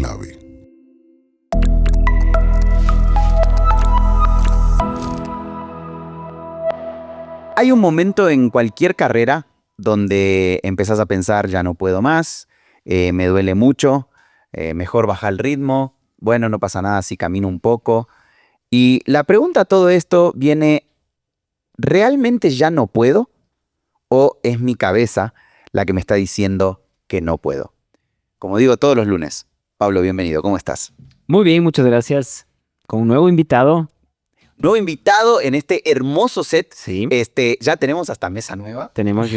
Navi. Hay un momento en cualquier carrera donde empezás a pensar, ya no puedo más, me duele mucho, mejor baja el ritmo, bueno, no pasa nada si camino un poco. Y la pregunta a todo esto viene, ¿realmente ya no puedo? ¿O es mi cabeza la que me está diciendo que no puedo? Como digo todos los lunes, Pablo, bienvenido, ¿cómo estás? Muy bien, muchas gracias. Con un nuevo invitado. Nuevo invitado en este hermoso set. Sí. Ya tenemos hasta mesa nueva. Tenemos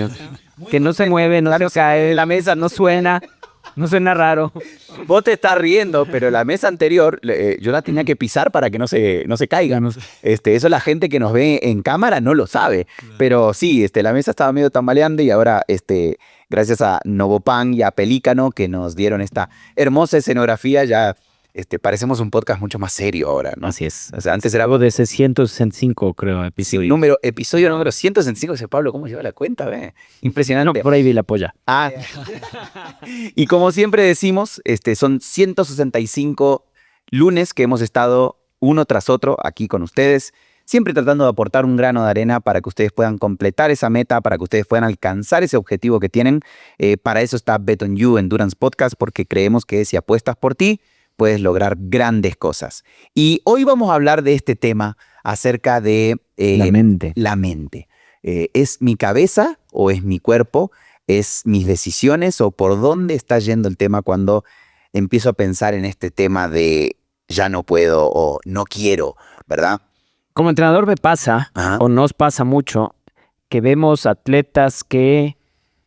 que no se mueve, no se cae, la mesa no suena raro. Vos te estás riendo, pero la mesa anterior yo la tenía que pisar para que no se caiga. Eso la gente que nos ve en cámara no lo sabe. Pero sí, la mesa estaba medio tambaleando y ahora, gracias a Novopan y a Pelícano que nos dieron esta hermosa escenografía, ya parecemos un podcast mucho más serio ahora, ¿no? Así es. O sea, antes era algo de 165, creo, episodio. Episodio número 165. Dice Pablo, ¿cómo lleva la cuenta? Ve? Impresionante. No, por ahí vi la polla. Ah. Y como siempre decimos, son 165 lunes que hemos estado uno tras otro aquí con ustedes, siempre tratando de aportar un grano de arena para que ustedes puedan completar esa meta, para que ustedes puedan alcanzar ese objetivo que tienen. Para eso está Bet on You Endurance Podcast, porque creemos que si apuestas por ti, puedes lograr grandes cosas. Y hoy vamos a hablar de este tema acerca de la mente. ¿Es mi cabeza o es mi cuerpo? ¿Es mis decisiones o por dónde está yendo el tema cuando empiezo a pensar en este tema de ya no puedo o no quiero, ¿verdad? Como entrenador me pasa, o nos pasa mucho, que vemos atletas que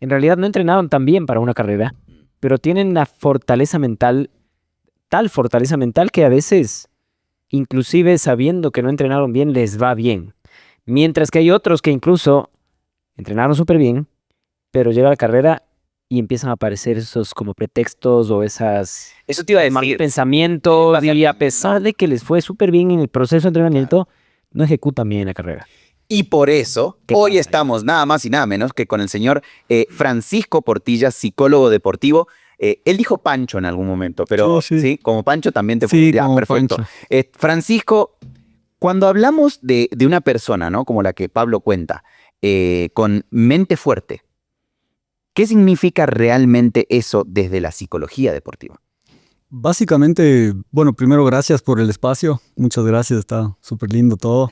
en realidad no entrenaron tan bien para una carrera, pero tienen una fortaleza mental, tal fortaleza mental que a veces, inclusive sabiendo que no entrenaron bien, les va bien. Mientras que hay otros que incluso entrenaron súper bien, pero llega la carrera y empiezan a aparecer esos como pretextos o esas... Eso te iba a decir. Pensamientos, y a pesar de que les fue súper bien en el proceso de entrenamiento, no ejecutan bien la carrera. Y por eso, hoy estamos nada más y nada menos que con el señor Francisco Portilla, psicólogo deportivo. Él dijo Pancho en algún momento, pero sí, como Pancho también te sí, ya, perfecto. Francisco, cuando hablamos de una persona, ¿no? Como la que Pablo cuenta, con mente fuerte, ¿qué significa realmente eso desde la psicología deportiva? Básicamente, bueno, primero gracias por el espacio. Muchas gracias, está súper lindo todo.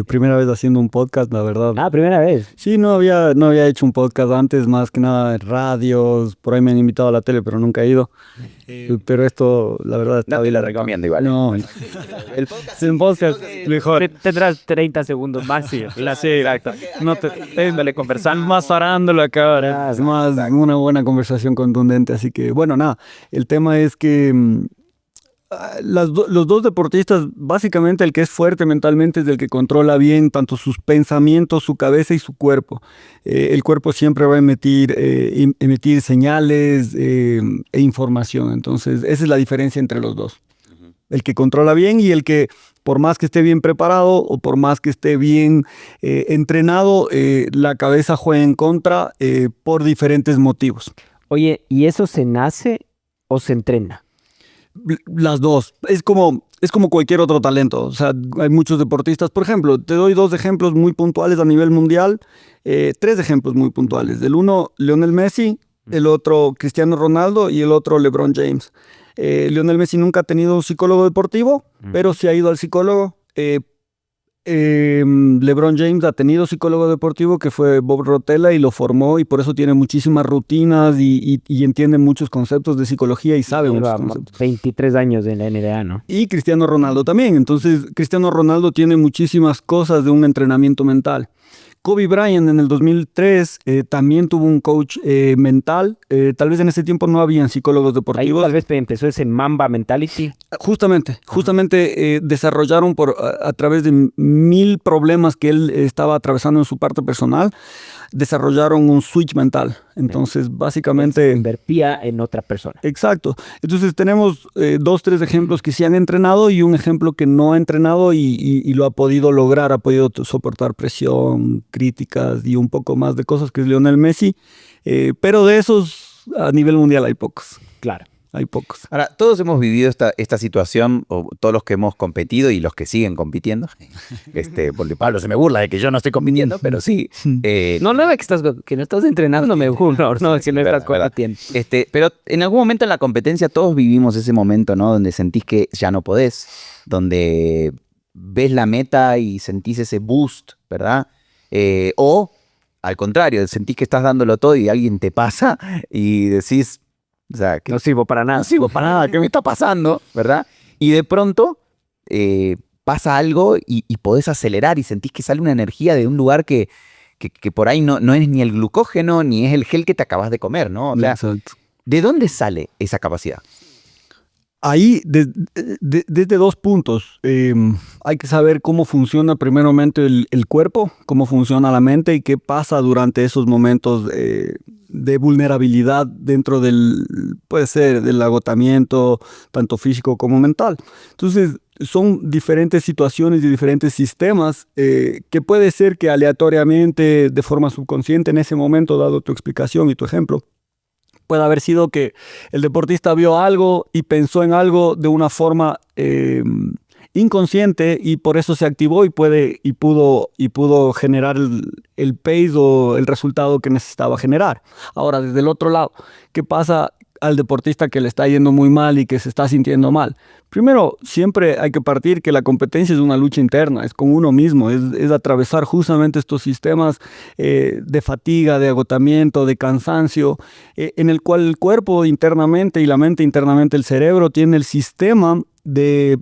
Primera vez haciendo un podcast, la verdad. Primera vez. Sí, no había hecho un podcast antes, más que nada en radios. Por ahí me han invitado a la tele, pero nunca he ido. Pero esto, la verdad, está bien. No te lo recomiendo igual. No, el podcast mejor. Tendrás 30 segundos más. Sí, exacto. No te conversar más parándola acá. Es más una buena conversación contundente. Así que, bueno, nada. El tema es que los dos deportistas, básicamente el que es fuerte mentalmente es el que controla bien tanto sus pensamientos, su cabeza y su cuerpo. El cuerpo siempre va a emitir señales e información. Entonces, esa es la diferencia entre los dos. El que controla bien y el que, por más que esté bien preparado o por más que esté bien entrenado, la cabeza juega en contra por diferentes motivos. Oye, ¿y eso se nace o se entrena? Las dos. Es como cualquier otro talento. O sea, hay muchos deportistas. Por ejemplo, te doy dos ejemplos muy puntuales a nivel mundial. Tres ejemplos muy puntuales. El uno, Lionel Messi. El otro, Cristiano Ronaldo. Y el otro, LeBron James. Lionel Messi nunca ha tenido un psicólogo deportivo, pero sí ha ido al psicólogo. LeBron James ha tenido psicólogo deportivo que fue Bob Rotella y lo formó y por eso tiene muchísimas rutinas y entiende muchos conceptos de psicología y sabe muchos conceptos. 23 años en la NBA, ¿no? Y Cristiano Ronaldo también. Entonces, Cristiano Ronaldo tiene muchísimas cosas de un entrenamiento mental. Kobe Bryant en el 2003 también tuvo un coach mental. Tal vez en ese tiempo no habían psicólogos deportivos. Ahí tal vez empezó ese Mamba Mentality. Justamente desarrollaron a través de 1000 problemas que él estaba atravesando en su parte personal, desarrollaron un switch mental. Entonces, básicamente... Se invertía en otra persona. Exacto. Entonces, tenemos 2-3 ejemplos que sí han entrenado y un ejemplo que no ha entrenado y lo ha podido lograr, ha podido soportar presión, críticas y un poco más de cosas, que es Lionel Messi. Pero de esos, a nivel mundial hay pocos. Claro. Hay pocos. Ahora, todos hemos vivido esta situación, o todos los que hemos competido y los que siguen compitiendo. Porque Pablo se me burla de que yo no estoy compitiendo, pero sí. No que no estás entrenando, me burlo. No, si no estás compitiendo. Pero en algún momento en la competencia todos vivimos ese momento, ¿no? Donde sentís que ya no podés, donde ves la meta y sentís ese boost, ¿verdad? O, al contrario, sentís que estás dándolo todo y alguien te pasa y decís... O sea, que no sirvo para nada. No sirvo para nada. ¿Qué me está pasando? ¿Verdad? Y de pronto pasa algo y podés acelerar y sentís que sale una energía de un lugar que por ahí no es ni el glucógeno ni es el gel que te acabas de comer, ¿no? O sea, exacto. ¿De dónde sale esa capacidad? Ahí, desde dos puntos. Hay que saber cómo funciona primeramente el cuerpo, cómo funciona la mente y qué pasa durante esos momentos de vulnerabilidad dentro puede ser, del agotamiento, tanto físico como mental. Entonces, son diferentes situaciones y diferentes sistemas que puede ser que aleatoriamente, de forma subconsciente en ese momento, dado tu explicación y tu ejemplo, puede haber sido que el deportista vio algo y pensó en algo de una forma inconsciente y por eso se activó y pudo generar el pace o el resultado que necesitaba generar. Ahora, desde el otro lado, ¿qué pasa al deportista que le está yendo muy mal y que se está sintiendo mal? Primero, siempre hay que partir que la competencia es una lucha interna, es con uno mismo, es atravesar justamente estos sistemas de fatiga, de agotamiento, de cansancio, en el cual el cuerpo internamente y la mente internamente, el cerebro, tiene el sistema de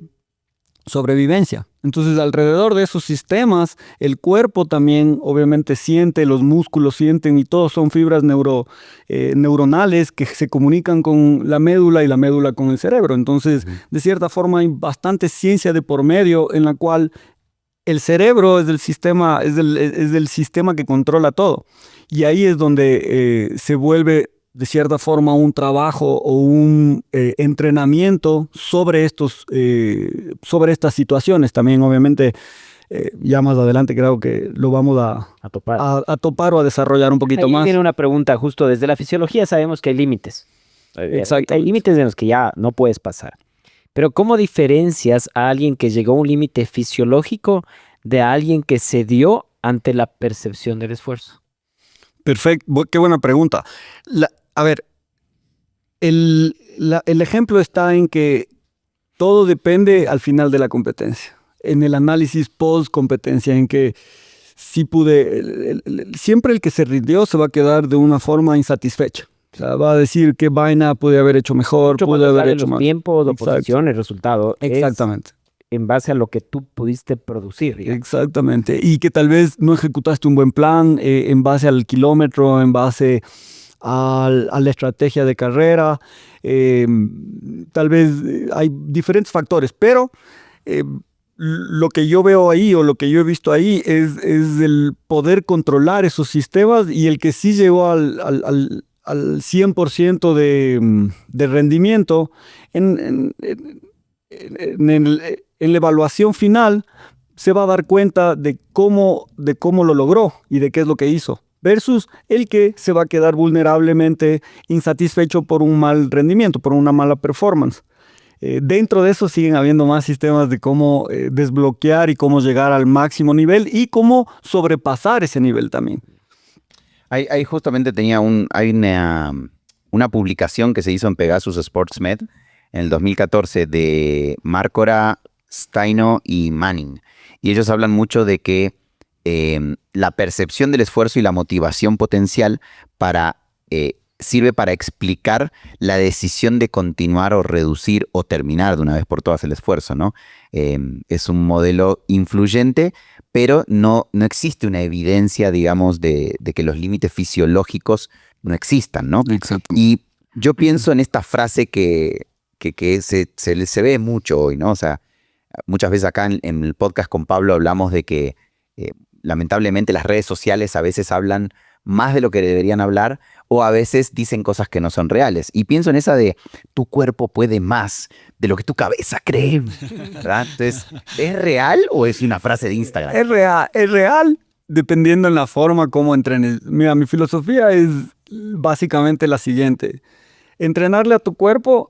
sobrevivencia. Entonces, alrededor de esos sistemas, el cuerpo también obviamente siente, los músculos sienten y todos son fibras neuronales que se comunican con la médula y la médula con el cerebro. Entonces, de cierta forma hay bastante ciencia de por medio en la cual el cerebro es del sistema, es del sistema que controla todo. Y ahí es donde se vuelve de cierta forma un trabajo o un entrenamiento sobre estas situaciones. También obviamente ya más adelante creo que lo vamos a topar o a desarrollar un poquito más. Tiene una pregunta justo desde la fisiología, sabemos que hay límites. Exacto. Hay límites en los que ya no puedes pasar. Pero ¿cómo diferencias a alguien que llegó a un límite fisiológico de alguien que cedió ante la percepción del esfuerzo? Perfecto, qué buena pregunta. A ver, el ejemplo está en que todo depende al final de la competencia. En el análisis post competencia, en que sí siempre el que se rindió se va a quedar de una forma insatisfecha. O sea, va a decir qué vaina pude haber hecho mejor, pude haber hecho más. Tiempos, oposición, el resultado. Exactamente. En base a lo que tú pudiste producir. Digamos. Exactamente. Y que tal vez no ejecutaste un buen plan en base al kilómetro, en base a la estrategia de carrera. Tal vez hay diferentes factores, pero lo que yo veo ahí o lo que yo he visto ahí es el poder controlar esos sistemas y el que sí llegó al 100% de rendimiento en la evaluación final se va a dar cuenta de cómo lo logró y de qué es lo que hizo, versus el que se va a quedar vulnerablemente insatisfecho por un mal rendimiento, por una mala performance. Dentro de eso siguen habiendo más sistemas de cómo desbloquear y cómo llegar al máximo nivel y cómo sobrepasar ese nivel también. Ahí justamente hay una publicación que se hizo en Pegasus SportsMed en el 2014 de Marcora, Staino y Manning. Y ellos hablan mucho de que la percepción del esfuerzo y la motivación potencial sirve para explicar la decisión de continuar o reducir o terminar de una vez por todas el esfuerzo, ¿no? Es un modelo influyente, pero no existe una evidencia, digamos, de que los límites fisiológicos no existan, ¿no? Exacto. Y yo pienso en esta frase que se ve mucho hoy, ¿no? O sea, muchas veces acá en el podcast con Pablo hablamos de que lamentablemente las redes sociales a veces hablan más de lo que deberían hablar o a veces dicen cosas que no son reales. Y pienso en esa de tu cuerpo puede más de lo que tu cabeza cree, ¿verdad? Entonces, ¿es real o es una frase de Instagram? Es real dependiendo en la forma como entrenes. Mira, mi filosofía es básicamente la siguiente. Entrenarle a tu cuerpo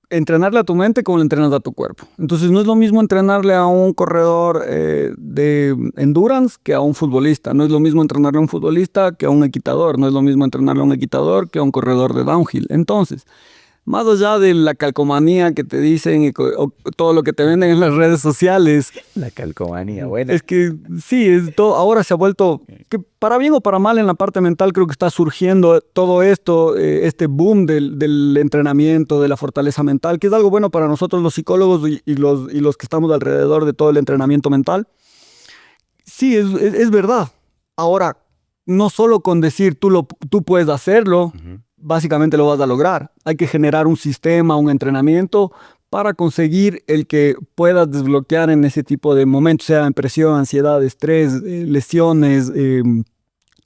entrenarle a tu mente como le entrenas a tu cuerpo. Entonces no es lo mismo entrenarle a un corredor de endurance que a un futbolista. No es lo mismo entrenarle a un futbolista que a un equitador. No es lo mismo entrenarle a un equitador que a un corredor de downhill. Entonces, más allá de la calcomanía que te dicen o todo lo que te venden en las redes sociales. La calcomanía, bueno. Es que sí, ahora se ha vuelto, que para bien o para mal en la parte mental creo que está surgiendo todo esto, este boom del entrenamiento, de la fortaleza mental, que es algo bueno para nosotros los psicólogos y los que estamos alrededor de todo el entrenamiento mental. Sí, es verdad. Ahora, no solo con decir tú puedes hacerlo, básicamente lo vas a lograr. Hay que generar un sistema, un entrenamiento para conseguir el que puedas desbloquear en ese tipo de momentos, sea en presión, ansiedad, estrés, lesiones,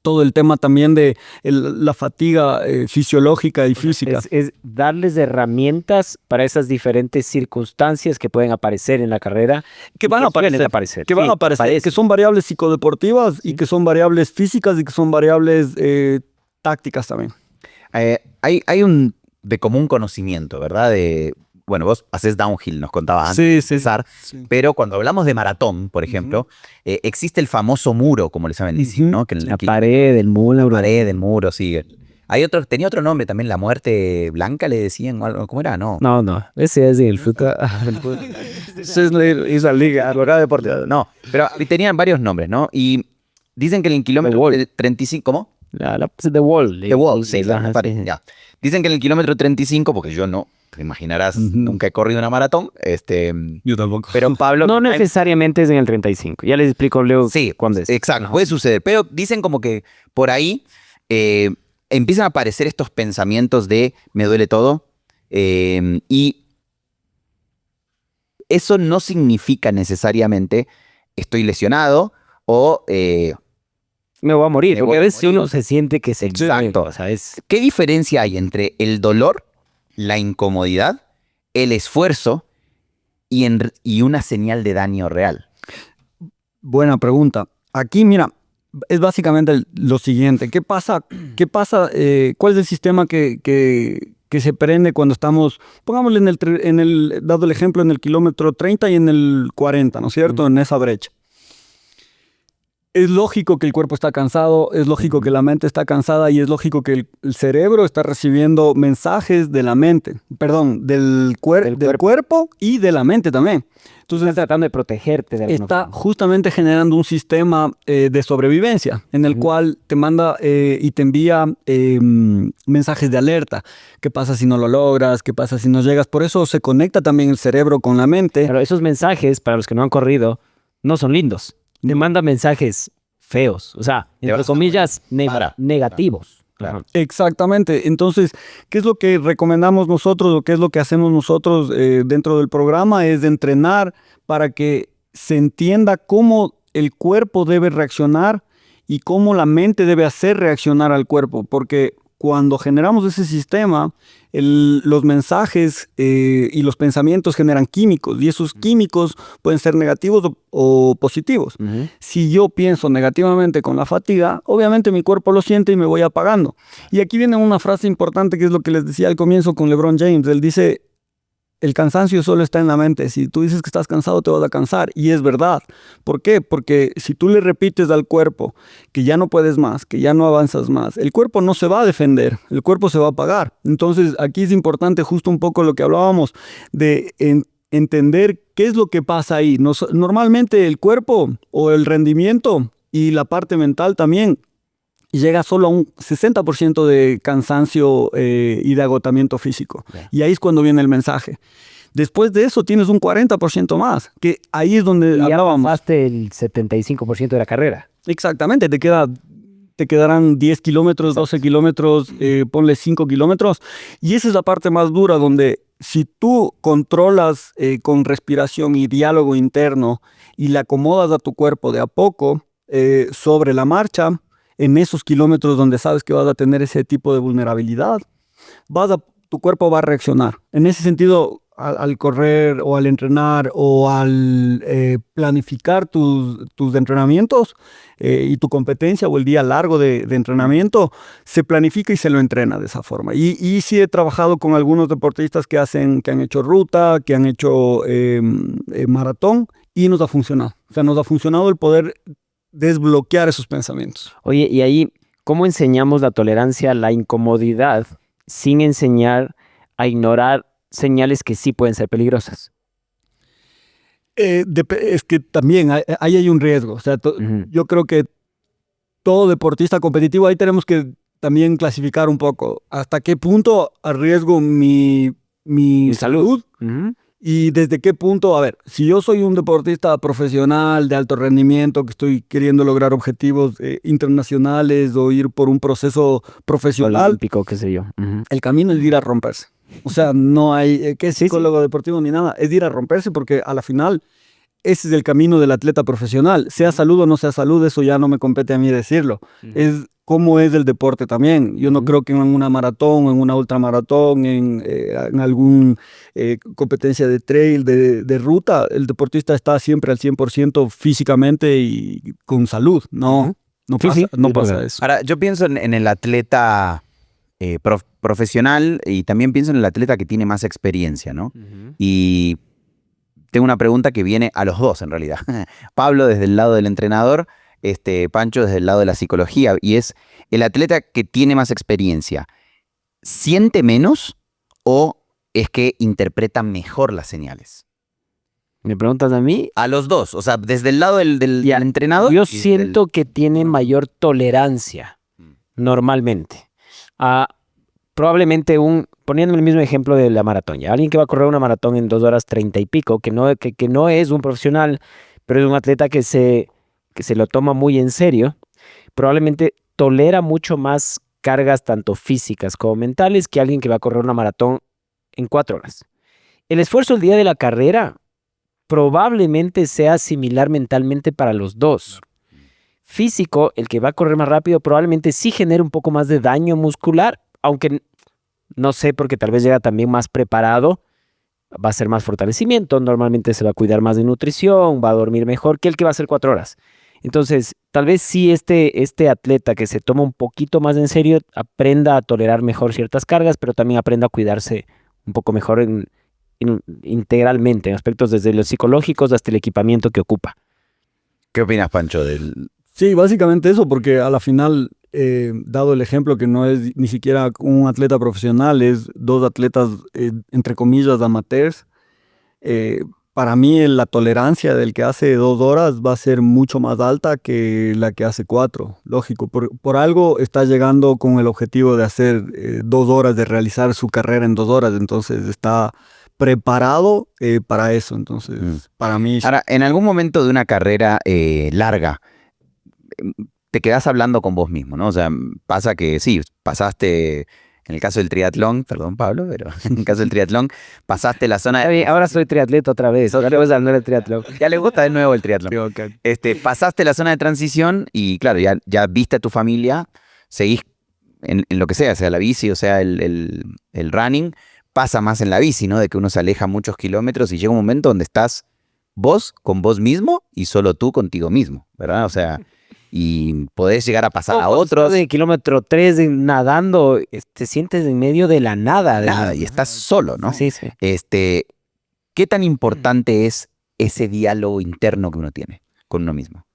todo el tema también de la fatiga fisiológica y física. Es darles herramientas para esas diferentes circunstancias que pueden aparecer en la carrera. Que van a aparecer. Que van a aparecer. Que son variables psicodeportivas y que son variables físicas y que son variables tácticas también. Hay un de común conocimiento, ¿verdad? Bueno, vos haces downhill, nos contabas antes de empezar, pero cuando hablamos de maratón, por ejemplo, existe el famoso muro, como le saben decir, ¿no? La pared del muro. La pared del muro, sí. Tenía otro nombre también, la muerte blanca, le decían, ¿cómo era? No, ese es el fruta. Esa es la liga, deportiva. No, pero tenían varios nombres, ¿no? Y dicen que en el kilómetro 35, ¿cómo? The Wall. The Wall, sí, ya. Dicen que en el kilómetro 35, porque yo no, te imaginarás, nunca he corrido una maratón. Yo tampoco. Pero Pablo... No necesariamente es en el 35. Ya les explico, Leo, cuándo es. Exacto, puede suceder. Pero dicen como que por ahí empiezan a aparecer estos pensamientos de me duele todo. Y eso no significa necesariamente estoy lesionado o... me voy a morir. Porque a veces uno se siente que se... Exacto. O sea, ¿Qué diferencia hay entre el dolor, la incomodidad, el esfuerzo y una señal de daño real? Buena pregunta. Aquí, mira, es básicamente lo siguiente. ¿Qué pasa? ¿Cuál es el sistema que se prende cuando estamos, pongámosle dado el ejemplo, en el kilómetro 30 y en el 40, ¿no es cierto? En esa brecha. Es lógico que el cuerpo está cansado, es lógico que la mente está cansada y es lógico que el cerebro está recibiendo mensajes de la mente, perdón, del cuerpo y de la mente también. Entonces, está tratando de protegerte de alguna está forma. justamente generando un sistema de sobrevivencia en el cual te manda y te envía mensajes de alerta. ¿Qué pasa si no lo logras? ¿Qué pasa si no llegas? Por eso se conecta también el cerebro con la mente. Pero esos mensajes, para los que no han corrido, no son lindos. Te manda mensajes feos, o sea, entre comillas, negativos. Claro. Exactamente. Entonces, ¿qué es lo que recomendamos nosotros o qué es lo que hacemos nosotros dentro del programa? Es entrenar para que se entienda cómo el cuerpo debe reaccionar y cómo la mente debe hacer reaccionar al cuerpo, porque cuando generamos ese sistema, los mensajes y los pensamientos generan químicos y esos químicos pueden ser negativos o positivos. Si yo pienso negativamente con la fatiga, obviamente mi cuerpo lo siente y me voy apagando. Y aquí viene una frase importante que es lo que les decía al comienzo con LeBron James. Él dice, el cansancio solo está en la mente. Si tú dices que estás cansado, te vas a cansar. Y es verdad. ¿Por qué? Porque si tú le repites al cuerpo que ya no puedes más, que ya no avanzas más, el cuerpo no se va a defender, el cuerpo se va a apagar. Entonces, aquí es importante justo un poco lo que hablábamos de entender qué es lo que pasa ahí. Normalmente el cuerpo o el rendimiento y la parte mental también llega solo a un 60% de cansancio y de agotamiento físico. Y ahí es cuando viene el mensaje. Después de eso tienes un 40% más, que ahí es donde hablábamos. Ya pasaste el 75% de la carrera. Exactamente, te quedarán 10 kilómetros, 12 kilómetros, ponle 5 kilómetros. Y esa es la parte más dura, donde si tú controlas con respiración y diálogo interno y le acomodas a tu cuerpo de a poco sobre la marcha, en esos kilómetros donde sabes que vas a tener ese tipo de vulnerabilidad, tu cuerpo va a reaccionar. En ese sentido, al correr o al entrenar o al planificar tus entrenamientos y tu competencia o el día largo de entrenamiento, se planifica y se lo entrena de esa forma. Y sí he trabajado con algunos deportistas que han hecho ruta, que han hecho maratón y nos ha funcionado. O sea, nos ha funcionado el poder desbloquear esos pensamientos. Oye, y ahí, ¿cómo enseñamos la tolerancia a la incomodidad sin enseñar a ignorar señales que sí pueden ser peligrosas? Es que también ahí hay un riesgo. O sea, yo creo que todo deportista competitivo, ahí tenemos que también clasificar un poco hasta qué punto arriesgo mi salud. Y desde qué punto, a ver, si yo soy un deportista profesional de alto rendimiento que estoy queriendo lograr objetivos internacionales o ir por un proceso profesional, olímpico, qué sé yo. El camino es ir a romperse. O sea, no hay que psicólogo deportivo ni nada, es ir a romperse porque a la final ese es el camino del atleta profesional. Sea salud o no sea salud, eso ya no me compete a mí decirlo. Es cómo es el deporte también. Yo no creo que en una maratón, en una ultramaratón, en alguna competencia de trail, de ruta, el deportista está siempre al 100% físicamente y con salud. No, no pasa eso. Ahora, yo pienso en el atleta profesional y también pienso en el atleta que tiene más experiencia, ¿no? Y tengo una pregunta que viene a los dos, en realidad. Pablo desde el lado del entrenador, Pancho desde el lado de la psicología, y es el atleta que tiene más experiencia, ¿siente menos o es que interpreta mejor las señales? ¿Me preguntas a mí? A los dos, o sea, desde el lado del entrenador. Yo siento que tiene mayor tolerancia, normalmente. Probablemente poniendo el mismo ejemplo de la maratón, ¿ya? Alguien que va a correr una maratón en 2 horas 30 y pico, que no es un profesional, pero es un atleta que se lo toma muy en serio, probablemente tolera mucho más cargas tanto físicas como mentales que alguien que va a correr una maratón en 4 horas. El esfuerzo el día de la carrera probablemente sea similar mentalmente para los dos. Físico, el que va a correr más rápido probablemente sí genere un poco más de daño muscular, aunque no sé, porque tal vez llega también más preparado, va a ser más fortalecimiento, normalmente se va a cuidar más de nutrición, va a dormir mejor que el que va a hacer 4 horas. Entonces, tal vez sí este atleta que se toma un poquito más en serio aprenda a tolerar mejor ciertas cargas, pero también aprenda a cuidarse un poco mejor integralmente, en aspectos desde los psicológicos hasta el equipamiento que ocupa. ¿Qué opinas, Pancho? Sí, básicamente eso, porque a la final, dado el ejemplo que no es ni siquiera un atleta profesional, es 2 atletas, entre comillas, amateurs, para mí la tolerancia del que hace 2 horas va a ser mucho más alta que la que hace 4. Lógico, por algo está llegando con el objetivo de hacer 2 horas, de realizar su carrera en 2 horas, entonces está preparado para eso. Entonces, para mí... Ahora, en algún momento de una carrera larga, te quedás hablando con vos mismo, ¿no? O sea, pasa que sí, pasaste, en el caso del triatlón, perdón Pablo, pero en el caso del triatlón, pasaste la zona de... Ahora soy triatleta otra vez, otra vez al no el triatlón. Ya le gusta de nuevo el triatlón. Pasaste la zona de transición y claro, ya viste a tu familia, seguís en lo que sea la bici, o sea, el running, pasa más en la bici, ¿no? De que uno se aleja muchos kilómetros y llega un momento donde estás vos con vos mismo y solo tú contigo mismo, ¿verdad? O sea... y podés llegar a pasar a otros. De kilómetro 3 nadando, te sientes en medio de la nada. Y estás solo, ¿no? Sí. ¿Qué tan importante es ese diálogo interno que uno tiene con uno mismo?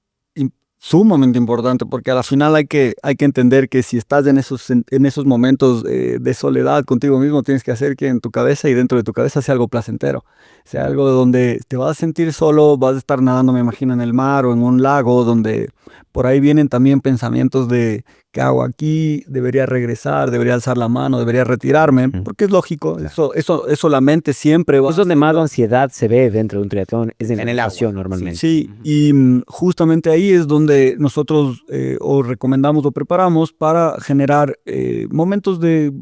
Sumamente importante, porque a la final hay que entender que si estás en esos momentos de soledad contigo mismo, tienes que hacer que en tu cabeza y dentro de tu cabeza sea algo placentero, sea algo donde te vas a sentir solo, vas a estar nadando, me imagino, en el mar o en un lago, donde por ahí vienen también pensamientos de ¿qué hago aquí? Debería regresar, debería alzar la mano, debería retirarme, porque es lógico, eso la mente siempre va. Es donde más ansiedad se ve dentro de un triatlón, es en la natación normalmente. Sí, y justamente ahí es donde nosotros o recomendamos o preparamos para generar momentos de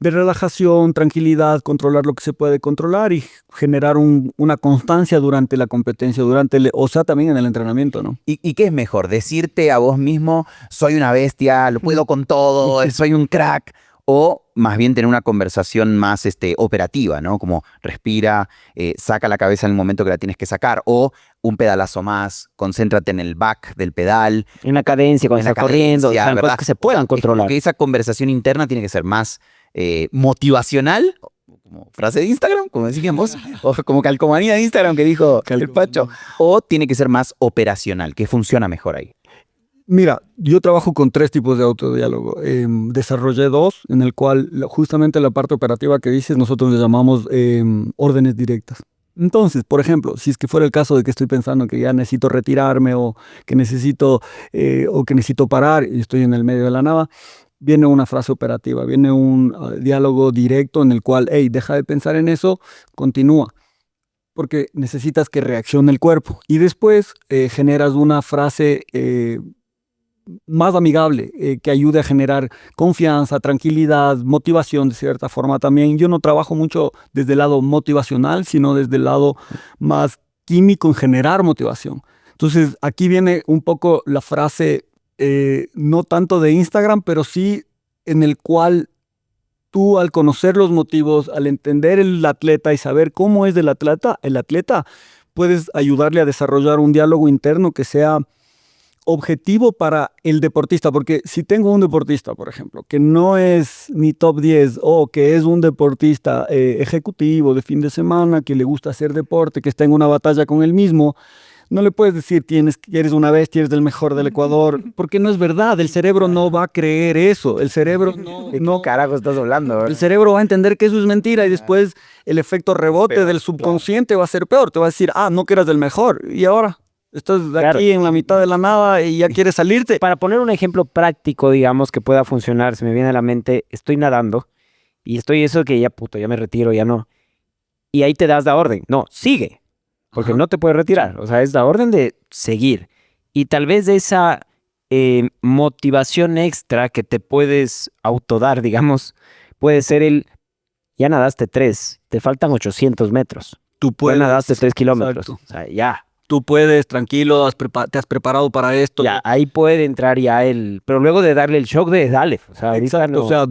relajación, tranquilidad, controlar lo que se puede controlar y generar una constancia durante la competencia, o sea, también en el entrenamiento, ¿no? ¿Y qué es mejor? ¿Decirte a vos mismo, soy una bestia, lo puedo con todo, soy un crack? O más bien tener una conversación más operativa, ¿no? Como respira, saca la cabeza en el momento que la tienes que sacar. O un pedalazo más, concéntrate en el back del pedal. En la cadencia, cuando estás corriendo, cadencia, cosas que se puedan controlar. Porque esa conversación interna tiene que ser más motivacional, como frase de Instagram, como decíamos, o como calcomanía de Instagram que dijo el Pacho. O tiene que ser más operacional, que funciona mejor ahí. Mira, yo trabajo con 3 tipos de autodiálogo. Desarrollé 2, en el cual justamente la parte operativa que dices nosotros le llamamos órdenes directas. Entonces, por ejemplo, si es que fuera el caso de que estoy pensando que ya necesito retirarme o que necesito parar y estoy en el medio de la nada, viene una frase operativa, viene un diálogo directo en el cual, hey, deja de pensar en eso, continúa. Porque necesitas que reaccione el cuerpo. Y después generas una frase más amigable, que ayude a generar confianza, tranquilidad, motivación de cierta forma también. Yo no trabajo mucho desde el lado motivacional, sino desde el lado más químico en generar motivación. Entonces, aquí viene un poco la frase, no tanto de Instagram, pero sí en el cual tú, al conocer los motivos, al entender el atleta y saber cómo es el atleta, puedes ayudarle a desarrollar un diálogo interno que sea objetivo para el deportista, porque si tengo un deportista, por ejemplo, que no es ni top 10 o que es un deportista ejecutivo de fin de semana, que le gusta hacer deporte, que está en una batalla con él mismo, no le puedes decir eres una bestia, eres el mejor del Ecuador, porque no es verdad. El cerebro no va a creer eso. El cerebro no carajo estás hablando. El cerebro va a entender que eso es mentira y después el efecto rebote del subconsciente va a ser peor. Te va a decir, no que eras el mejor. ¿Y ahora? Estás aquí en la mitad de la nada y ya quieres salirte. Para poner un ejemplo práctico, digamos, que pueda funcionar, se me viene a la mente, estoy nadando y estoy eso que ya me retiro, ya no. Y ahí te das la orden. No, sigue. Porque no te puedes retirar. O sea, es la orden de seguir. Y tal vez esa motivación extra que te puedes autodar, digamos, puede ser ya nadaste 3, te faltan 800 metros. Tú puedes. Ya nadaste 3 kilómetros. Exacto. O sea, ya. Tú puedes, tranquilo, te has preparado para esto. Ya, ahí puede entrar ya pero luego de darle el shock dale. O sea, exacto, o sea,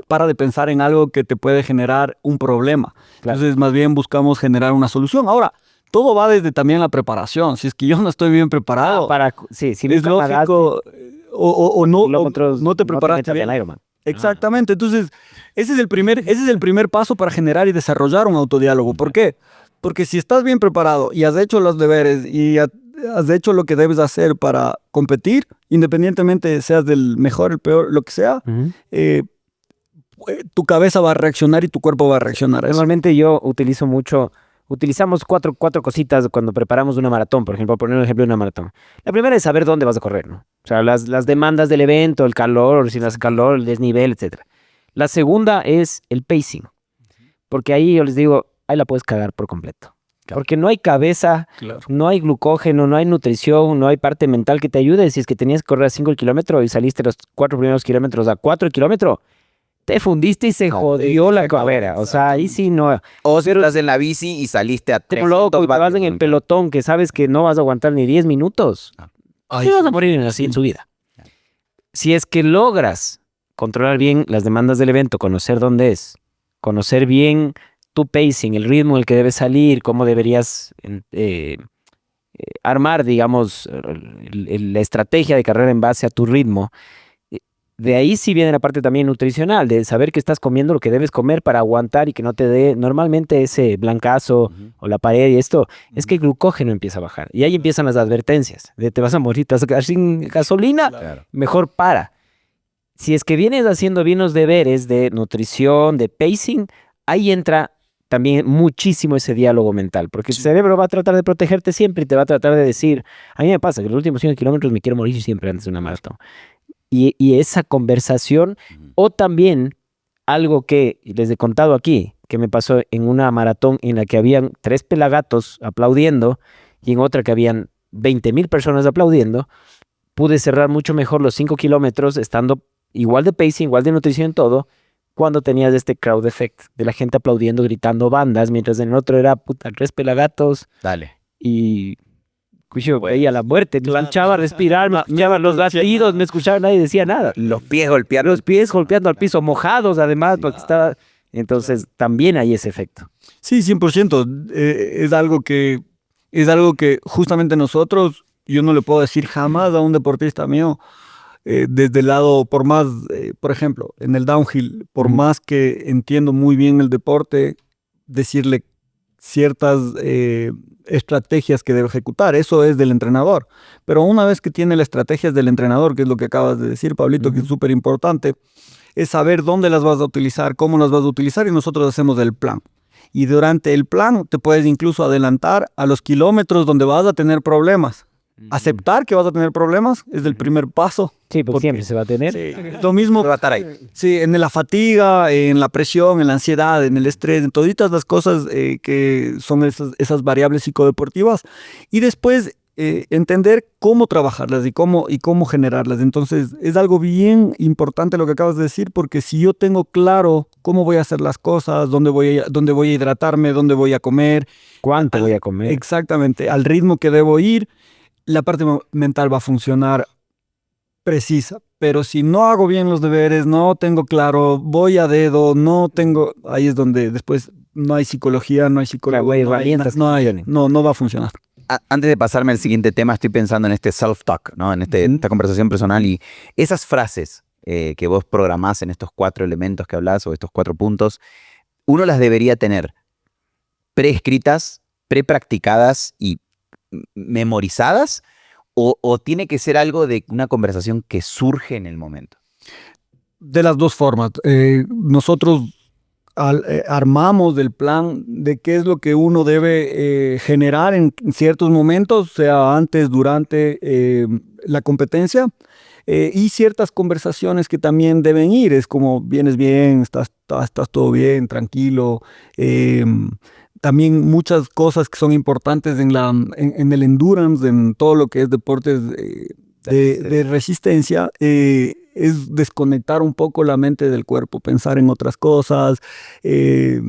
para de pensar en algo que te puede generar un problema. Claro. Entonces, más bien buscamos generar una solución. Ahora, todo va desde también la preparación. Si es que yo no estoy bien preparado, si es lógico, no te preparaste bien. Exactamente. Entonces, ese es el primer paso para generar y desarrollar un autodiálogo. ¿Por qué? Porque si estás bien preparado y has hecho los deberes y has hecho lo que debes hacer para competir, independientemente seas del mejor, el peor, lo que sea, tu cabeza va a reaccionar y tu cuerpo va a reaccionar. Normalmente yo utilizamos cuatro cositas cuando preparamos una maratón, por ejemplo, poner un ejemplo de una maratón. La primera es saber dónde vas a correr, ¿no? O sea, las demandas del evento, el calor, si no hace calor, el desnivel, etc. La segunda es el pacing, porque ahí yo les digo, ahí la puedes cagar por completo. Claro. Porque no hay cabeza, claro, no hay glucógeno, no hay nutrición, no hay parte mental que te ayude. Si es que tenías que correr a 5 kilómetros y saliste los 4 primeros kilómetros a 4 kilómetros, te fundiste y se jodió la cabera. O sea, ahí sí no. O si estás en la bici y saliste a 3. Loco, y te vas en el pelotón que sabes que no vas a aguantar ni 10 minutos. Te vas a morir así en su vida. Si es que logras controlar bien las demandas del evento, conocer dónde es, conocer bien tu pacing, el ritmo en el que debes salir, cómo deberías armar, digamos, la estrategia de carrera en base a tu ritmo. De ahí sí viene la parte también nutricional, de saber que estás comiendo lo que debes comer para aguantar y que no te dé normalmente ese blancazo o la pared y esto, es que el glucógeno empieza a bajar. Y ahí empiezan las advertencias, de te vas a morir, te vas a quedar sin gasolina, mejor para. Si es que vienes haciendo bien los deberes de nutrición, de pacing, ahí entra también muchísimo ese diálogo mental, porque el cerebro va a tratar de protegerte siempre y te va a tratar de decir, a mí me pasa que los últimos 5 kilómetros me quiero morir siempre antes de una maratón. Y esa conversación, o también algo que les he contado aquí, que me pasó en una maratón en la que habían 3 pelagatos aplaudiendo y en otra que habían 20,000 personas aplaudiendo, pude cerrar mucho mejor los 5 kilómetros estando igual de pacing, igual de nutrición, todo, cuando tenías este crowd effect de la gente aplaudiendo, gritando bandas, mientras en el otro era 3 pelagatos. Dale. Y Yo veía la muerte, me escuchaba respirar, me escuchaba los latidos, me escuchaba, nadie decía nada. Los pies golpeando. Los pies golpeando al piso, mojados además, porque estaba... Entonces también hay ese efecto. Sí, 100%. Es algo que justamente nosotros, yo no le puedo decir jamás a un deportista mío, desde el lado, por más, por ejemplo, en el downhill, por más que entiendo muy bien el deporte, decirle ciertas estrategias que debe ejecutar, eso es del entrenador. Pero una vez que tiene las estrategias del entrenador, que es lo que acabas de decir, Pablito, que es súper importante, es saber dónde las vas a utilizar, cómo las vas a utilizar, y nosotros hacemos el plan. Y durante el plan te puedes incluso adelantar a los kilómetros donde vas a tener problemas. Aceptar que vas a tener problemas es el primer paso. Sí, porque siempre se va a tener. Sí, lo mismo Va a estar ahí. sí, en la fatiga, en la presión, en la ansiedad, en el estrés, en todas las cosas que son esas variables psicodeportivas. Y después entender cómo trabajarlas y cómo generarlas. Entonces es algo bien importante lo que acabas de decir, porque si yo tengo claro cómo voy a hacer las cosas, dónde voy a hidratarme, dónde voy a comer, ¿Cuánto voy a comer? exactamente, al ritmo que debo ir, la parte mental va a funcionar precisa. Pero si no hago bien los deberes, no tengo claro, voy a dedo, no tengo... Ahí es donde después no hay psicología, no hay psicólogo, Claro, herramientas que funcionen. no va a funcionar. Antes de pasarme al siguiente tema, estoy pensando en este self-talk, ¿no? En esta conversación personal, y esas frases que vos programás en estos 4 elementos que hablás, o estos 4 puntos, uno las debería tener preescritas, prepracticadas y memorizadas, o tiene que ser algo de una conversación que surge en el momento. De las dos formas. Nosotros armamos el plan de qué es lo que uno debe generar en ciertos momentos, sea antes, durante la competencia, y ciertas conversaciones que también deben ir. Es como, vienes bien, estás todo bien, tranquilo. También muchas cosas que son importantes en el endurance, en todo lo que es deportes de resistencia, es desconectar un poco la mente del cuerpo, pensar en otras cosas,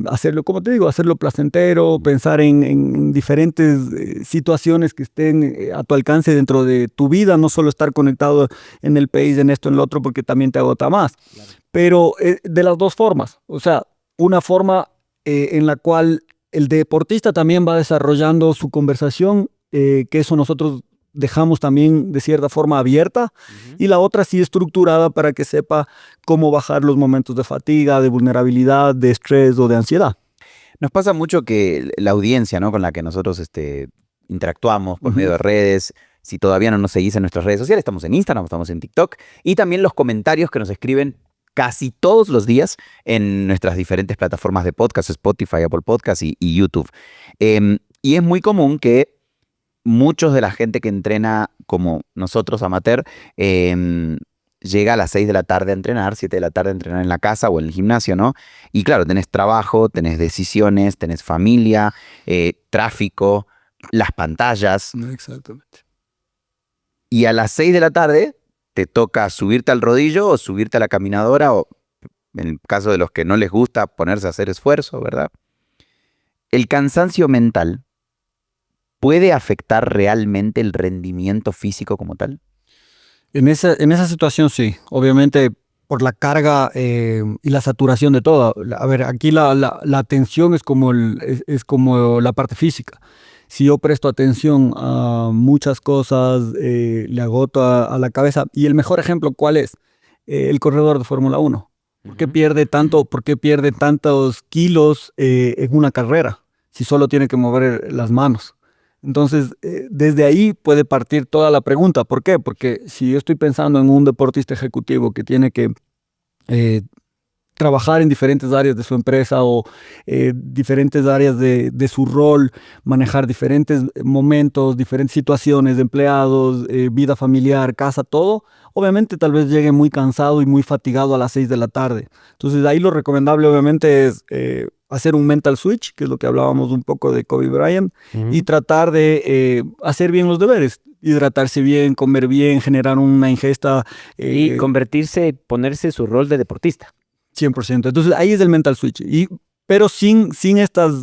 hacerlo, como te digo, hacerlo placentero, pensar en diferentes situaciones que estén a tu alcance dentro de tu vida, no solo estar conectado en el pace, en esto, en lo otro, porque también te agota más. Claro. Pero de las dos formas, o sea, una forma en la cual el deportista también va desarrollando su conversación, que eso nosotros dejamos también de cierta forma abierta, y la otra sí estructurada para que sepa cómo bajar los momentos de fatiga, de vulnerabilidad, de estrés o de ansiedad. Nos pasa mucho que la audiencia, ¿no?, con la que nosotros interactuamos por medio de redes, si todavía no nos seguís en nuestras redes sociales, estamos en Instagram, estamos en TikTok, y también los comentarios que nos escriben casi todos los días en nuestras diferentes plataformas de podcast, Spotify, Apple Podcast y YouTube. Y es muy común que muchos de la gente que entrena como nosotros, amateur, llega a las 6 de la tarde a entrenar, 7 de la tarde a entrenar en la casa o en el gimnasio, ¿no? Y claro, tenés trabajo, tenés decisiones, tenés familia, tráfico, las pantallas. Exactamente. Y a las 6 de la tarde te toca subirte al rodillo o subirte a la caminadora, o en el caso de los que no les gusta, ponerse a hacer esfuerzo, ¿verdad? El cansancio mental ¿puede afectar realmente el rendimiento físico como tal? En esa situación sí, obviamente por la carga y la saturación de todo. A ver, aquí la atención es como la parte física. Si yo presto atención a muchas cosas, le agoto a la cabeza. Y el mejor ejemplo, ¿cuál es? El corredor de Fórmula 1. ¿Por qué pierde tantos kilos en una carrera si solo tiene que mover las manos? Entonces, desde ahí puede partir toda la pregunta. ¿Por qué? Porque si yo estoy pensando en un deportista ejecutivo que tiene que trabajar en diferentes áreas de su empresa o diferentes áreas de su rol, manejar diferentes momentos, diferentes situaciones de empleados, vida familiar, casa, todo, obviamente tal vez llegue muy cansado y muy fatigado a las 6 de la tarde. Entonces ahí lo recomendable obviamente es hacer un mental switch, que es lo que hablábamos un poco de Kobe Bryant, y tratar de hacer bien los deberes, hidratarse bien, comer bien, generar una ingesta. Y ponerse su rol de deportista. 100%. Entonces ahí es el mental switch. Y pero sin estas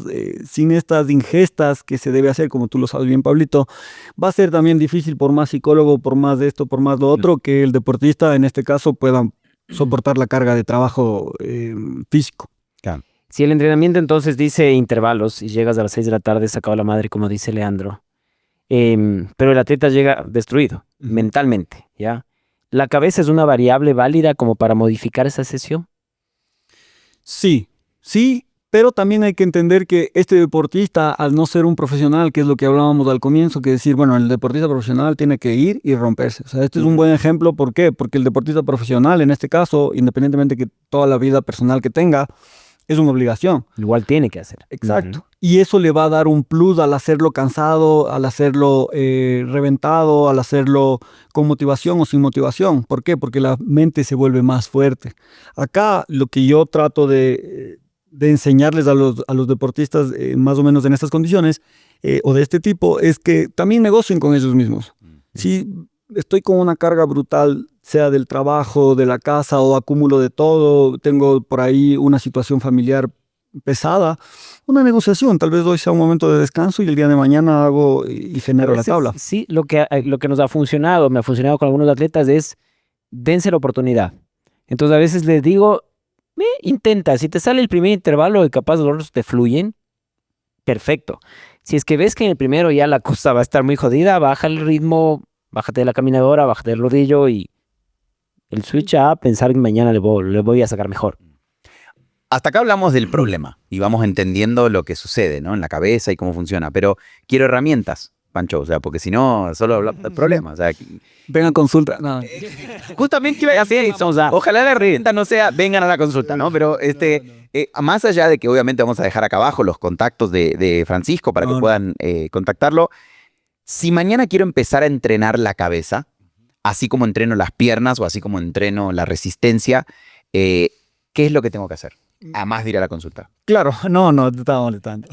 ingestas que se debe hacer, como tú lo sabes bien, Pablito, va a ser también difícil por más psicólogo, por más de esto, por más lo otro, que el deportista en este caso pueda soportar la carga de trabajo físico. Claro. Si el entrenamiento entonces dice intervalos y llegas a las 6 de la tarde sacado la madre, como dice Leandro, pero el atleta llega destruido mentalmente, ¿ya? ¿La cabeza es una variable válida como para modificar esa sesión? Sí, pero también hay que entender que este deportista, al no ser un profesional, que es lo que hablábamos al comienzo, que decir, bueno, el deportista profesional tiene que ir y romperse. O sea, este es un buen ejemplo. ¿Por qué? Porque el deportista profesional, en este caso, independientemente que toda la vida personal que tenga, es una obligación. Igual tiene que hacer. Exacto. Y eso le va a dar un plus al hacerlo cansado, al hacerlo reventado, al hacerlo con motivación o sin motivación. ¿Por qué? Porque la mente se vuelve más fuerte. Acá lo que yo trato de enseñarles a los deportistas más o menos en estas condiciones o de este tipo es que también negocien con ellos mismos. Si estoy con una carga brutal, sea del trabajo, de la casa o acúmulo de todo, tengo por ahí una situación familiar pesada, una negociación, tal vez hoy sea un momento de descanso y el día de mañana hago y genero la tabla. Sí, lo que nos ha funcionado, me ha funcionado con algunos atletas es dense la oportunidad. Entonces a veces les digo, intenta, si te sale el primer intervalo y capaz los otros te fluyen, perfecto. Si es que ves que en el primero ya la cosa va a estar muy jodida, baja el ritmo, bájate de la caminadora, bájate del rodillo y el switch a pensar que mañana le voy a sacar mejor. Hasta acá hablamos del problema y vamos entendiendo lo que sucede, ¿no? En la cabeza y cómo funciona. Pero quiero herramientas, Pancho, o sea, porque si no, solo hablamos del problema. O sea, vengan a consulta. No. Justamente así, ojalá la herramienta no sea vengan a la consulta, ¿no? Pero más allá de que obviamente vamos a dejar acá abajo los contactos de Francisco para que puedan contactarlo, si mañana quiero empezar a entrenar la cabeza, así como entreno las piernas o así como entreno la resistencia, ¿qué es lo que tengo que hacer? Además de ir a la consulta. Claro, no, te estaba molestando.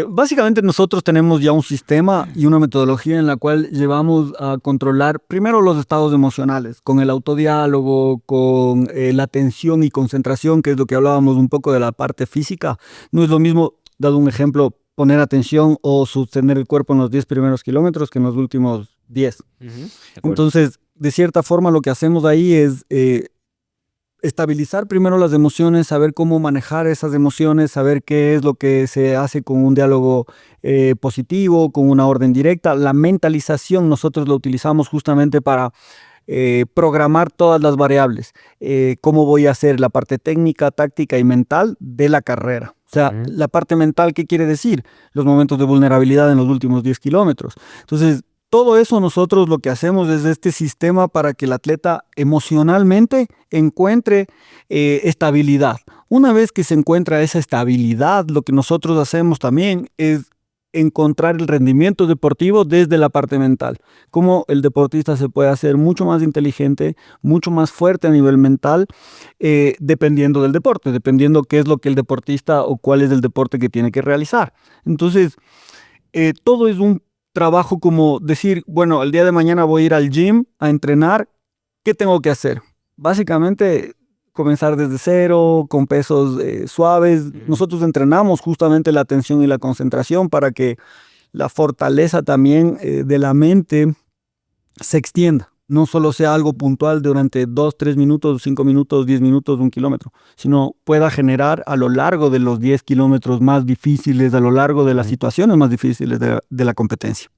Básicamente nosotros tenemos ya un sistema y una metodología en la cual llevamos a controlar primero los estados emocionales, con el autodiálogo, con la atención y concentración, que es lo que hablábamos un poco de la parte física. No es lo mismo, dado un ejemplo, poner atención o sostener el cuerpo en los 10 primeros kilómetros que en los últimos 10. Entonces, de cierta forma, lo que hacemos ahí es estabilizar primero las emociones, saber cómo manejar esas emociones, saber qué es lo que se hace con un diálogo positivo, con una orden directa. La mentalización nosotros lo utilizamos justamente para programar todas las variables. Cómo voy a hacer la parte técnica, táctica y mental de la carrera. O sea, la parte mental, ¿qué quiere decir? Los momentos de vulnerabilidad en los últimos 10 kilómetros. Entonces, todo eso nosotros lo que hacemos es este sistema para que el atleta emocionalmente encuentre estabilidad. Una vez que se encuentra esa estabilidad, lo que nosotros hacemos también es encontrar el rendimiento deportivo desde la parte mental. Cómo el deportista se puede hacer mucho más inteligente, mucho más fuerte a nivel mental, dependiendo del deporte, dependiendo qué es lo que el deportista o cuál es el deporte que tiene que realizar. Entonces, todo es un trabajo como decir, bueno, el día de mañana voy a ir al gym a entrenar, ¿qué tengo que hacer? Básicamente, comenzar desde cero, con pesos suaves. Nosotros entrenamos justamente la atención y la concentración para que la fortaleza también de la mente se extienda. No solo sea algo puntual durante 2, 3 minutos, 5 minutos, 10 minutos, 1 kilómetro, sino pueda generar a lo largo de los 10 kilómetros más difíciles, a lo largo de las situaciones más difíciles de la competencia.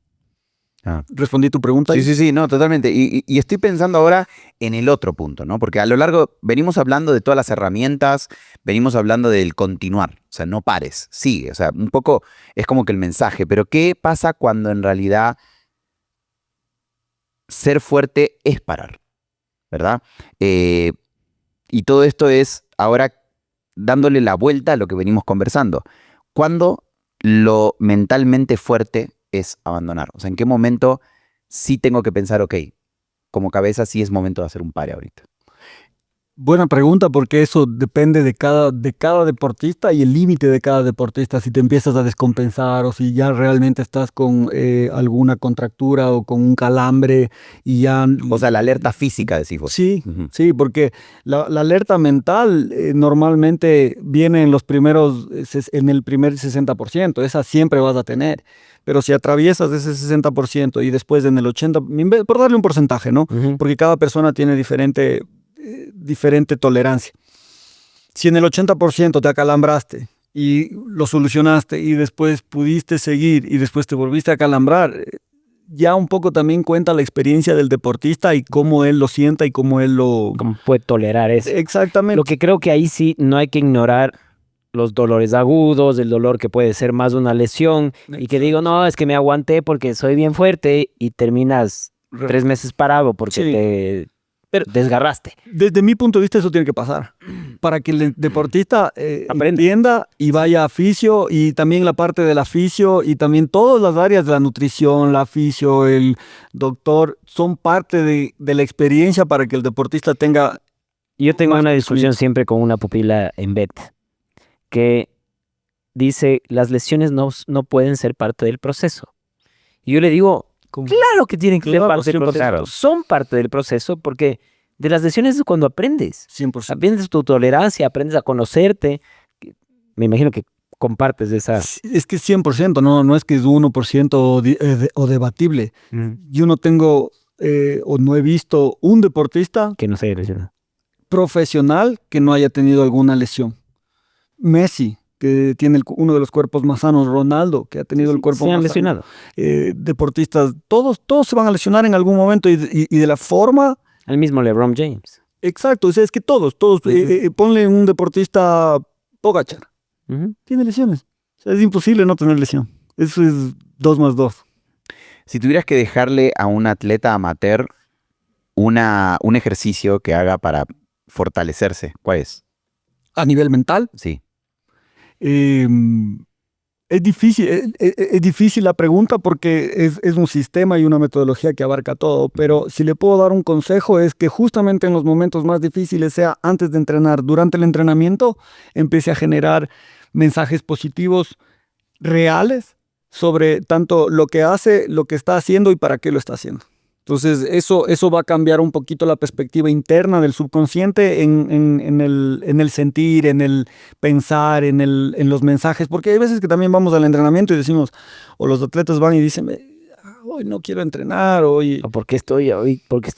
¿Respondí tu pregunta? Sí, no, totalmente. Y estoy pensando ahora en el otro punto, ¿no? Porque a lo largo venimos hablando de todas las herramientas, venimos hablando del continuar, o sea, no pares, sigue, o sea, un poco es como que el mensaje, pero ¿qué pasa cuando en realidad ser fuerte es parar, ¿verdad? Y todo esto es ahora dándole la vuelta a lo que venimos conversando. ¿Cuándo lo mentalmente fuerte es abandonar? O sea, ¿en qué momento sí tengo que pensar, ok, como cabeza sí es momento de hacer un pare ahorita? Buena pregunta, porque eso depende de cada deportista y el límite de cada deportista. Si te empiezas a descompensar o si ya realmente estás con alguna contractura o con un calambre y ya... O sea, la alerta física, decís vos. Sí, sí, porque la alerta mental normalmente viene en en el primer 60%. Esa siempre vas a tener. Pero si atraviesas ese 60% y después en el 80%, por darle un porcentaje, ¿no? Porque cada persona tiene diferente tolerancia. Si en el 80% te acalambraste y lo solucionaste y después pudiste seguir y después te volviste a acalambrar, ya un poco también cuenta la experiencia del deportista y cómo él lo sienta y cómo él lo... ¿Cómo puede tolerar eso? Exactamente. Lo que creo que ahí sí no hay que ignorar los dolores agudos, el dolor que puede ser más una lesión y que digo, no, es que me aguanté porque soy bien fuerte y terminas 3 meses parado porque te desgarraste. Desde mi punto de vista eso tiene que pasar para que el deportista entienda y vaya a fisio, y también la parte de la fisio y también todas las áreas de la nutrición, la fisio, el doctor, son parte de la experiencia para que el deportista tenga... Yo tengo una discusión siempre con una pupila en BET que dice las lesiones no pueden ser parte del proceso. Y yo le digo, claro que tienen que ser parte del proceso. Claro. Son parte del proceso porque de las lesiones es cuando aprendes. 100%. Aprendes tu tolerancia, aprendes a conocerte. Me imagino que compartes esa... Es que es 100%, no es que es 1% o debatible. Yo no tengo o no he visto un deportista que no se haya lesionado profesional que no haya tenido alguna lesión. Messi, que tiene uno de los cuerpos más sanos, Ronaldo, que ha tenido el cuerpo más lesionado. Deportistas, todos se van a lesionar en algún momento y de la forma... El mismo LeBron James. Exacto, o sea, es que todos, ponle un deportista Pogačar, tiene lesiones. O sea, es imposible no tener lesión. Eso es 2 más 2. Si tuvieras que dejarle a un atleta amateur un ejercicio que haga para fortalecerse, ¿cuál es? ¿A nivel mental? Sí. Es difícil la pregunta porque es un sistema y una metodología que abarca todo, pero si le puedo dar un consejo es que justamente en los momentos más difíciles, sea antes de entrenar, durante el entrenamiento, empiece a generar mensajes positivos reales sobre tanto lo que hace, lo que está haciendo y para qué lo está haciendo. Entonces eso va a cambiar un poquito la perspectiva interna del subconsciente en el sentir, en el pensar, en los mensajes, porque hay veces que también vamos al entrenamiento y decimos, o los atletas van y dicen, hoy no quiero entrenar, hoy... ¿Por qué estoy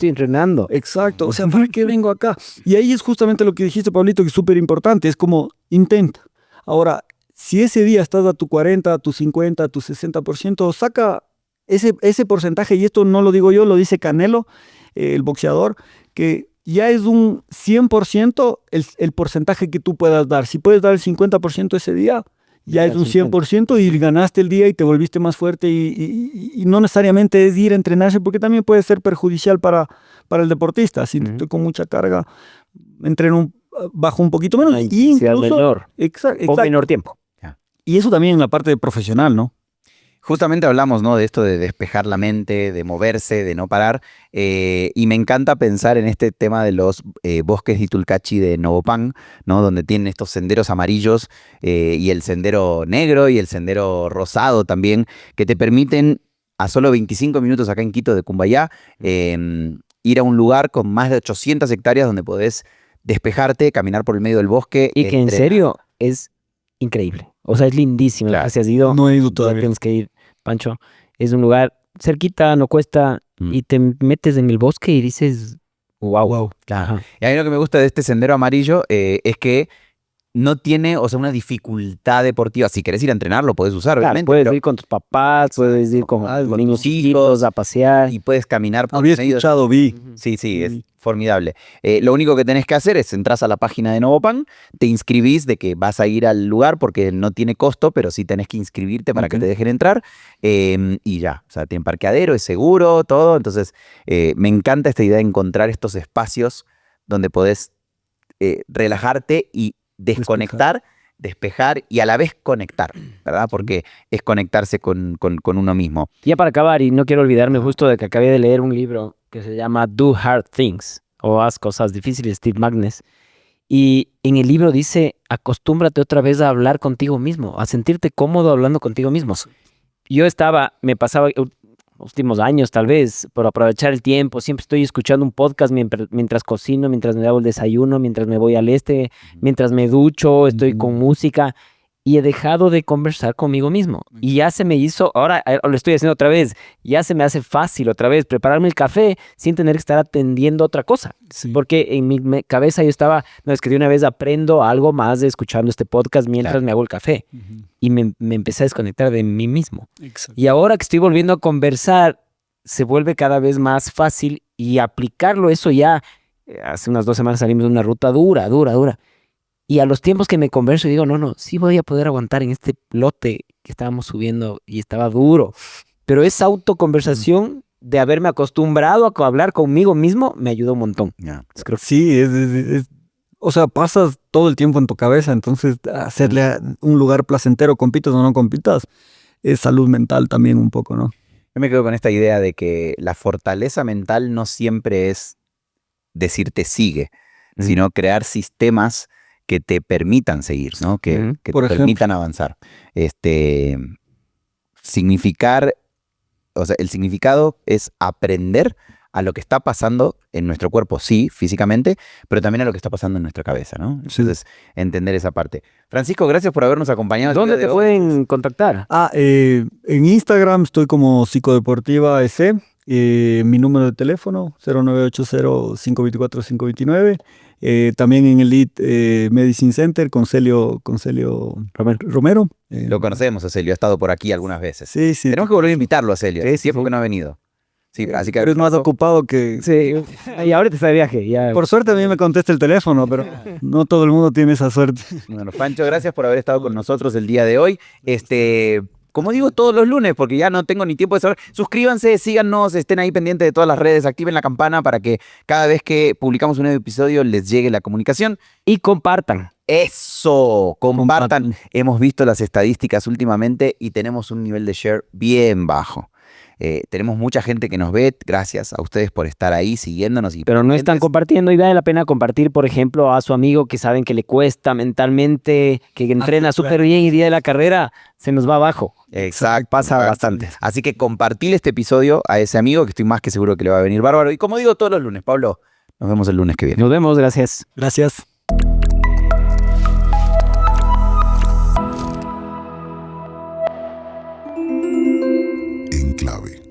entrenando? Exacto, o sea, ¿para qué vengo acá? Y ahí es justamente lo que dijiste, Pablito, que es súper importante, es como, intenta. Ahora, si ese día estás a tu 40, a tu 50, a tu 60%, saca... Ese porcentaje, y esto no lo digo yo, lo dice Canelo, el boxeador, que ya es un 100% el porcentaje que tú puedas dar. Si puedes dar el 50% ese día, ya es un 100% y ganaste el día y te volviste más fuerte y no necesariamente es ir a entrenarse, porque también puede ser perjudicial para el deportista. Si estoy con mucha carga, entreno bajo un poquito menos. Y incluso, menor. Exacto. O menor tiempo. Y eso también en la parte profesional, ¿no? Justamente hablamos, ¿no?, de esto de despejar la mente, de moverse, de no parar, y me encanta pensar en este tema de los bosques de Itulcachi de Novopan, ¿no?, donde tienen estos senderos amarillos y el sendero negro y el sendero rosado también, que te permiten a solo 25 minutos acá en Quito de Cumbayá ir a un lugar con más de 800 hectáreas donde podés despejarte, caminar por el medio del bosque. Y que en serio es increíble. O sea, es lindísimo. Claro. Si has ido, no he ido todavía. Tienes que ir, Pancho. Es un lugar cerquita, no cuesta, y te metes en el bosque y dices, wow. Claro. Y a mí lo que me gusta de este sendero amarillo es que no tiene, o sea, una dificultad deportiva. Si querés ir a entrenar, lo podés usar, Claro, obviamente. puedes ir con tus papás, puedes ir con niños hijos a pasear. Y puedes caminar por Había escuchado, vi. Sí, es formidable. Lo único que tenés que hacer es entras a la página de Novopan, te inscribís de que vas a ir al lugar porque no tiene costo, pero sí tenés que inscribirte para que te dejen entrar, y ya. O sea, tiene parqueadero, es seguro, todo. Entonces, me encanta esta idea de encontrar estos espacios donde podés relajarte y desconectar, despejar y a la vez conectar, ¿verdad? Porque es conectarse con uno mismo. Ya para acabar, y no quiero olvidarme justo de que acabé de leer un libro que se llama Do Hard Things, o haz cosas difíciles, Steve Magness. Y en el libro dice, acostúmbrate otra vez a hablar contigo mismo, a sentirte cómodo hablando contigo mismo. Yo me pasaba últimos años tal vez, por aprovechar el tiempo, siempre estoy escuchando un podcast mientras cocino, mientras me hago el desayuno, mientras me voy al mientras me ducho, estoy con música. Y he dejado de conversar conmigo mismo. Y ya se me hizo, ahora lo estoy haciendo otra vez, ya se me hace fácil otra vez prepararme el café sin tener que estar atendiendo otra cosa. Sí. Porque en mi cabeza yo estaba, no, es que de una vez aprendo algo más de escuchando este podcast mientras me hago el café. Y me empecé a desconectar de mí mismo. Exacto. Y ahora que estoy volviendo a conversar, se vuelve cada vez más fácil y aplicarlo eso ya, hace unas 2 semanas salimos de una ruta dura. Y a los tiempos que me converso digo, no, sí voy a poder aguantar en este lote que estábamos subiendo y estaba duro. Pero esa autoconversación de haberme acostumbrado a hablar conmigo mismo me ayudó un montón. Creo que sí, o sea, pasas todo el tiempo en tu cabeza, entonces hacerle un lugar placentero, compitas o no compitas, es salud mental también un poco, ¿no? Yo me quedo con esta idea de que la fortaleza mental no siempre es decirte sigue, sino crear sistemas que te permitan seguir, ¿no? Que te permitan avanzar. Significar, o sea, el significado es aprender a lo que está pasando en nuestro cuerpo, sí, físicamente, pero también a lo que está pasando en nuestra cabeza, ¿no? Entonces, entender esa parte. Francisco, gracias por habernos acompañado. ¿Dónde te pueden contactar? En Instagram estoy como Psicodeportiva EC. Mi número de teléfono 0980-524-529. También en Elite Medicine Center con Celio Romero. Lo conocemos a Celio, ha estado por aquí algunas veces. Sí. Tenemos que volver a invitarlo a Celio. Sí, tiempo que no ha venido. Sí, así que eres más ocupado que... Sí, y ahorita está de viaje. Ya. Por suerte a mí me contesta el teléfono, pero no todo el mundo tiene esa suerte. Bueno, Pancho, gracias por haber estado con nosotros el día de hoy. Como digo, todos los lunes, porque ya no tengo ni tiempo de saber. Suscríbanse, síganos, estén ahí pendientes de todas las redes, activen la campana para que cada vez que publicamos un nuevo episodio les llegue la comunicación. Y compartan. ¡Eso! Compartan. Hemos visto las estadísticas últimamente y tenemos un nivel de share bien bajo. Tenemos mucha gente que nos ve, gracias a ustedes por estar ahí siguiéndonos. Pero no están compartiendo y vale la pena compartir, por ejemplo, a su amigo que saben que le cuesta mentalmente, que entrena súper bien y día de la carrera se nos va abajo. Exacto. Pasa bastante. Así que compartir este episodio a ese amigo que estoy más que seguro que le va a venir bárbaro. Y como digo todos los lunes, Pablo, nos vemos el lunes que viene. Nos vemos, gracias. Gracias. En clave.